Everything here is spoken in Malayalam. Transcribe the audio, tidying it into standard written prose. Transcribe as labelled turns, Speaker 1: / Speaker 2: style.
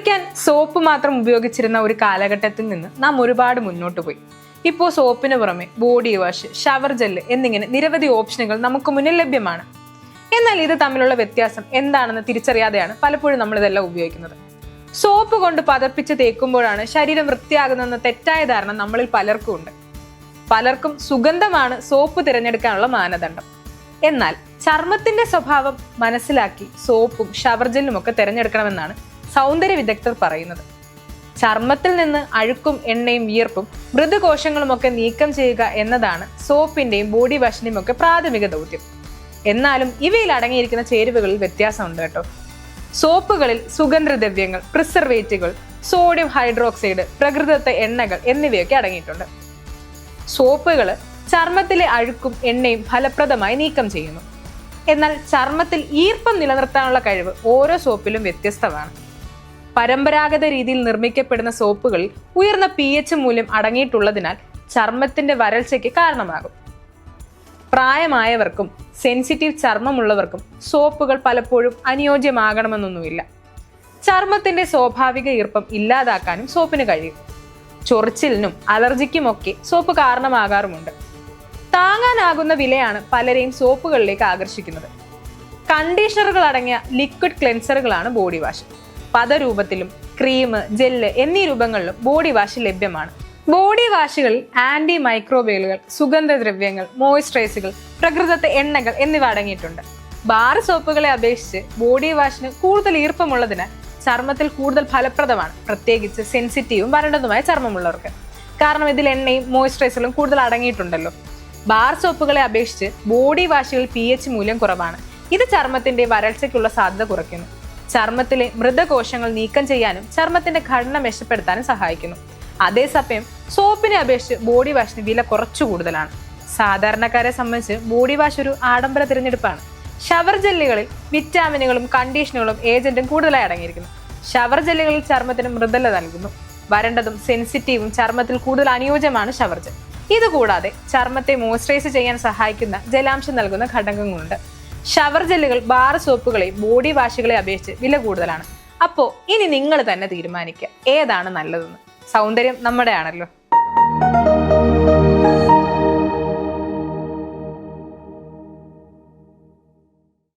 Speaker 1: കുളിക്കാൻ സോപ്പ് മാത്രം ഉപയോഗിച്ചിരുന്ന ഒരു കാലഘട്ടത്തിൽ നിന്ന് നാം ഒരുപാട് മുന്നോട്ട് പോയി. ഇപ്പോൾ സോപ്പിന് പുറമെ ബോഡി വാഷ്, ഷവർ ജെല്ല് എന്നിങ്ങനെ നിരവധി ഓപ്ഷനുകൾ നമുക്ക് മുന്നിൽ ലഭ്യമാണ്. എന്നാൽ ഇത് തമ്മിലുള്ള വ്യത്യാസം എന്താണെന്ന് തിരിച്ചറിയാതെയാണ് പലപ്പോഴും നമ്മൾ ഇതെല്ലാം ഉപയോഗിക്കുന്നത്. സോപ്പ് കൊണ്ട് പതപ്പിച്ച് തേക്കുമ്പോഴാണ് ശരീരം വൃത്തിയാകുന്നതെന്ന തെറ്റായ ധാരണ നമ്മളിൽ പലർക്കും ഉണ്ട്. പലർക്കും സുഗന്ധമാണ് സോപ്പ് തിരഞ്ഞെടുക്കാനുള്ള മാനദണ്ഡം. എന്നാൽ ചർമ്മത്തിന്റെ സ്വഭാവം മനസ്സിലാക്കി സോപ്പും ഷവർ ജെല്ലും ഒക്കെ തിരഞ്ഞെടുക്കണമെന്നാണ് സൗന്ദര്യ വിദഗ്ധർ പറയുന്നത്. ചർമ്മത്തിൽ നിന്ന് അഴുക്കും എണ്ണയും വിയർപ്പും മൃദുകോശങ്ങളും ഒക്കെ നീക്കം ചെയ്യുക എന്നതാണ് സോപ്പിന്റെയും ബോഡി വാഷിന്റെയും ഒക്കെ പ്രാഥമിക ദൗത്യം. എന്നാലും ഇവയിൽ അടങ്ങിയിരിക്കുന്ന ചേരുവകളിൽ വ്യത്യാസമുണ്ട് കേട്ടോ. സോപ്പുകളിൽ സുഗന്ധദ്രവ്യങ്ങൾ, പ്രിസർവേറ്റീവുകൾ, സോഡിയം ഹൈഡ്രോക്സൈഡ്, പ്രകൃതിദത്ത എണ്ണകൾ എന്നിവയൊക്കെ അടങ്ങിയിട്ടുണ്ട്. സോപ്പുകൾ ചർമ്മത്തിലെ അഴുക്കും എണ്ണയും ഫലപ്രദമായി നീക്കം ചെയ്യുന്നു. എന്നാൽ ചർമ്മത്തിൽ ഈർപ്പം നിലനിർത്താനുള്ള കഴിവ് ഓരോ സോപ്പിലും വ്യത്യസ്തമാണ്. പരമ്പരാഗത രീതിയിൽ നിർമ്മിക്കപ്പെടുന്ന സോപ്പുകളിൽ ഉയർന്ന pH മൂല്യം അടങ്ങിയിട്ടുള്ളതിനാൽ ചർമ്മത്തിന്റെ വരൾച്ചയ്ക്ക് കാരണമാകും. പ്രായമായവർക്കും സെൻസിറ്റീവ് ചർമ്മമുള്ളവർക്കും സോപ്പുകൾ പലപ്പോഴും അനുയോജ്യമാകണമെന്നൊന്നുമില്ല. ചർമ്മത്തിന്റെ സ്വാഭാവിക ഈർപ്പം ഇല്ലാതാക്കാനും സോപ്പിന് കഴിയും. ചൊറിച്ചിലിനും അലർജിക്കുമൊക്കെ സോപ്പ് കാരണമാകാറുമുണ്ട്. താങ്ങാനാകുന്ന വിലയാണ് പലരെയും സോപ്പുകളിലേക്ക് ആകർഷിക്കുന്നത്. കണ്ടീഷണറുകൾ അടങ്ങിയ ലിക്വിഡ് ക്ലെൻസറുകളാണ് ബോഡി വാഷ്. പദരൂപത്തിലും ക്രീം, ജെല്ല് എന്നീ രൂപങ്ങളിലും ബോഡി വാഷ് ലഭ്യമാണ്. ബോഡി വാഷുകളിൽ ആന്റി മൈക്രോബിയലുകൾ, സുഗന്ധദ്രവ്യങ്ങൾ, മോയ്സ്ചറൈസറുകൾ, പ്രകൃതിദത്ത എണ്ണകൾ എന്നിവ അടങ്ങിയിട്ടുണ്ട്. ബാർ സോപ്പുകളെ അപേക്ഷിച്ച് ബോഡി വാഷിന് കൂടുതൽ ഈർപ്പമുള്ളതിനാൽ ചർമ്മത്തിൽ കൂടുതൽ ഫലപ്രദമാണ്, പ്രത്യേകിച്ച് സെൻസിറ്റീവും വരണ്ടതുമായ ചർമ്മമുള്ളവർക്ക്. കാരണം ഇതിൽ എണ്ണയും മോയ്സ്ചറൈസറും കൂടുതൽ അടങ്ങിയിട്ടുണ്ടല്ലോ. ബാർ സോപ്പുകളെ അപേക്ഷിച്ച് ബോഡി വാഷുകളിൽ pH മൂല്യം കുറവാണ്. ഇത് ചർമ്മത്തിന്റെ വരൾച്ചയ്ക്കുള്ള സാധ്യത കുറയ്ക്കുന്നു. ചർമ്മത്തിലെ മൃതകോശങ്ങൾ നീക്കം ചെയ്യാനും ചർമ്മത്തിന്റെ ഘടന മെച്ചപ്പെടുത്താനും സഹായിക്കുന്നു. അതേസമയം സോപ്പിനെ അപേക്ഷിച്ച് ബോഡി വാഷിന് വില കുറച്ചു കൂടുതലാണ്. സാധാരണക്കാരെ സംബന്ധിച്ച് ബോഡി വാഷ് ഒരു ആഡംബര തിരഞ്ഞെടുപ്പാണ്. ഷവർ ജെല്ലുകളിൽ വിറ്റാമിനുകളും കണ്ടീഷനുകളും ഏജന്റും കൂടുതലായി അടങ്ങിയിരിക്കുന്നു. ഷവർ ജെല്ലുകളിൽ ചർമ്മത്തിന് മൃദുലത നൽകുന്നു. വരണ്ടതും സെൻസിറ്റീവും ചർമ്മത്തിൽ കൂടുതൽ അനുയോജ്യമാണ് ഷവർ ജെൽ. ഇതുകൂടാതെ ചർമ്മത്തെ മോയ്സ്ചറൈസ് ചെയ്യാൻ സഹായിക്കുന്ന ജലാംശം നൽകുന്ന ഘടകങ്ങളുണ്ട്. ഷവർ ജെല്ലുകൾ ബാർ സോപ്പുകളെ ബോഡി വാഷുകളെ അപേക്ഷിച്ച് വില കൂടുതലാണ്. അപ്പോൾ ഇനി നിങ്ങൾ തന്നെ തീരുമാനിക്കുക ഏതാണ് നല്ലതെന്ന്. സൗന്ദര്യം നമ്മുടെ ആണല്ലോ.